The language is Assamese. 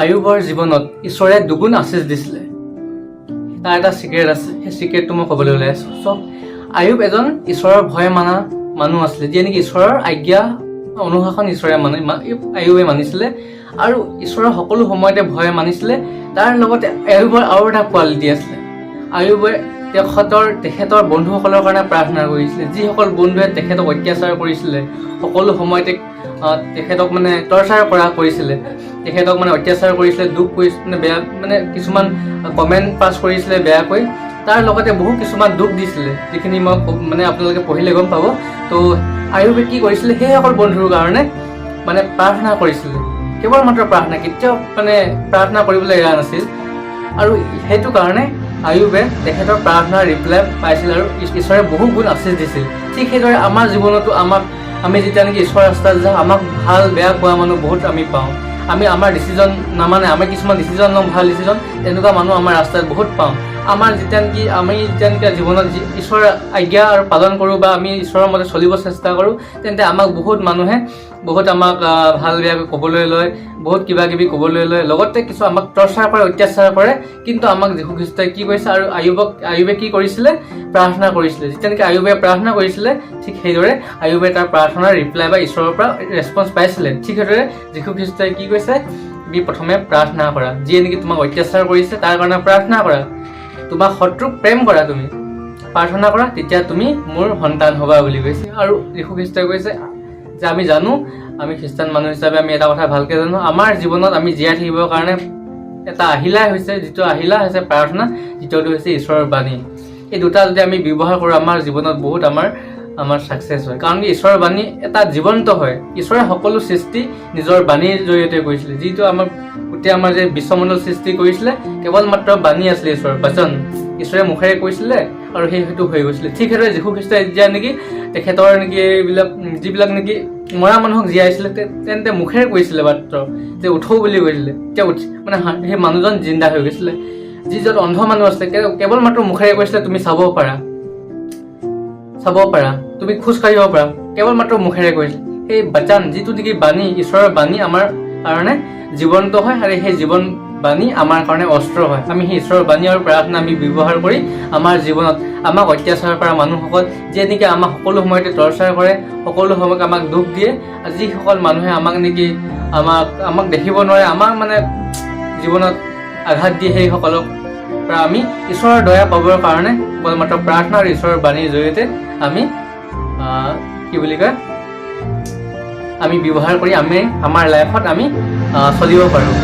আয়ুবৰ জীৱনত ঈশ্বৰে দুগুণ আশীষ দিছিলে। তাৰ এটা চিক্ৰেট আছে, সেই চিক্ৰেটটো মই ক'বলৈ ওলাই আছোঁ। চ' আয়ুব এজন ঈশ্বৰৰ ভয় মানা মানুহ আছিলে, যিয়ে নেকি ঈশ্বৰৰ আজ্ঞা অনুশাসন ঈশ্বৰে আয়ুবে মানিছিলে আৰু ঈশ্বৰৰ সকলো সময়তে ভয় মানিছিলে। তাৰ লগতে আয়ুবৰ আৰু এটা কোৱালিটি আছিলে, আয়ুবে তেখেতৰ বন্ধুসকলৰ কাৰণে প্ৰাৰ্থনা কৰিছিলে। যিসকল বন্ধুৱে তেখেতক অত্যাচাৰ কৰিছিলে, সকলো সময়তে তেখেতক টৰ্চাৰ কৰিছিলে, তেখেতক অত্যাচাৰ কৰিছিলে, দুখ কৰিছিলে, বেয়া কিছুমান কমেণ্ট পাছ কৰিছিলে বেয়াকৈ। তাৰ লগতে বহু কিছুমান দুখ দিছিলে, যিখিনি মই আপোনালোকে পঢ়িলে গম পাব। তো আয়ুবে কি কৰিছিলে, সেইসকল বন্ধুৰ কাৰণে প্ৰাৰ্থনা কৰিছিলে। কেৱল মাত্ৰ প্ৰাৰ্থনা, কেতিয়াও প্ৰাৰ্থনা কৰিবলৈ এৰা নাছিল। আৰু সেইটো কাৰণে আয়ুবে তেখেতৰ প্ৰাৰ্থনাৰ ৰিপ্লাই পাইছিল আৰু ঈশ্বৰে বহু গুণ আশীষ দিছিল। ঠিক সেইদৰে আমাৰ জীৱনতো আমি যেতিয়া নেকি ঈশ্বৰৰ ৰাস্তাত যাওঁ, আমাক ভাল বেয়া কোৱা মানুহ বহুত আমি পাওঁ। আমাৰ ডিচিজন নামানে, আমি কিছুমান ডিচিজন লওঁ, ভাল ডিচিজন, তেনেকুৱা মানুহ আমাৰ ৰাস্তাত বহুত পাওঁ। আমি যেতিয়া নেকি জীৱনত ঈশ্বৰৰ আজ্ঞা আৰু পালন কৰোঁ বা আমি ঈশ্বৰৰ মতে চলিব চেষ্টা কৰোঁ, তেন্তে আমাক বহুত মানুহে আমাক ভাল বেয়াকৈ ক'বলৈ লয়, বহুত কিবা কিবি ক'বলৈ লয়, লগতে কিছু আমাক টৰ্চাৰ কৰে, অত্যাচাৰ কৰে। কিন্তু আমাক যীশু খ্ৰীষ্টই কি কৰিছে, আৰু আয়ুবে কি কৰিছিলে, প্ৰাৰ্থনা কৰিছিলে। যেতিয়া নেকি আয়ুবে প্ৰাৰ্থনা কৰিছিলে, ঠিক সেইদৰে আয়ুবে তাৰ প্ৰাৰ্থনাৰ ৰিপ্লাই বা ঈশ্বৰৰ পৰা ৰেছপন্স পাইছিলে। ঠিক সেইদৰে যীশু খ্ৰীষ্টই কি কৈছে, তুমি প্ৰথমে প্ৰাৰ্থনা কৰা। যিয়ে নেকি তোমাক অত্যাচাৰ কৰিছে তাৰ কাৰণে প্ৰাৰ্থনা কৰা, তোমাক শত্ৰুক প্ৰেম কৰা, তুমি প্ৰাৰ্থনা কৰা, তেতিয়া তুমি মোৰ সন্তান হ'বা বুলি কৈছে। আৰু যীশু খ্ৰীষ্টই কৈছে যে আমি জানো, আমি খ্ৰীষ্টান মানুহ হিচাপে আমি এটা কথা ভালকৈ জানো, আমাৰ জীৱনত আমি জীয়াই থাকিবৰ কাৰণে এটা আহিলাই হৈছে, যিটো আহিলা হৈছে প্ৰাৰ্থনা, দ্বিতীয়টো হৈছে ঈশ্বৰৰ বাণী। এই দুটা যদি আমি ব্যৱহাৰ কৰোঁ, আমাৰ জীৱনত বহুত আমাৰ ছাকচেছ হয়। কাৰণ কি ঈশ্বৰৰ বাণী এটা জীৱন্ত হয়। ঈশ্বৰে সকলো সৃষ্টি নিজৰ বাণীৰ জৰিয়তে কৰিছিলে। যিটো গোটেই আমাৰ যে বিশ্বমণ্ডল সৃষ্টি কৰিছিলে, কেৱল মাত্ৰ বাণী আছিলে, ঈশ্বৰৰ বচন, ঈশ্বৰে মুখেৰে কৈছিলে আৰু সেইটো হৈ গৈছিলে। ঠিক সেইদৰে যীশু খ্ৰীষ্টই যেতিয়া নেকি তেখেতৰ যিবিলাক নেকি মৰা মানুহক জীয়াইছিলে, তেন্তে মুখেৰে কৈছিলে মাত্ৰ যে উঠো বুলি কৈছিলে, তেতিয়া সেই মানুহজন জিন্দা হৈ গৈছিলে। যিজন অন্ধ মানুহ আছিলে, কেৱল মাত্ৰ মুখেৰে কৈছিলে তুমি চাব পাৰা, তুমি খোজ কাঢ়িব পাৰা, কেৱল মাত্ৰ মুখেৰে কৈছিলে। সেই বচন, যিটো নেকি বাণী, ঈশ্বৰৰ বাণী আমাৰ কাৰণে জীৱন্ত হয়, আৰু সেই জীৱন বাণী আমাৰ কাৰণে অস্ত্ৰ হয়। আমি সেই ঈশ্বৰৰ বাণী আৰু প্ৰাৰ্থনা আমি ব্যৱহাৰ কৰি আমাৰ জীৱনত আমাক অত্যাচাৰ কৰা মানুহসকল, যিয়ে নেকি আমাক সকলো সময়তে টৰ্চাৰ কৰে, সকলো সময়ত আমাক দুখ দিয়ে, যিসকল মানুহে আমাক দেখিব নোৱাৰে, আমাক জীৱনত আঘাত দিয়ে, সেইসকলক পৰা আমি ঈশ্বৰৰ দয়া পাবৰ কাৰণে কেৱল মাত্ৰ প্ৰাৰ্থনা আৰু ঈশ্বৰৰ বাণীৰ জৰিয়তে আমি আমি ব্যৱহাৰ কৰি আমাৰ লাইফত আমি চলিব পাৰোঁ।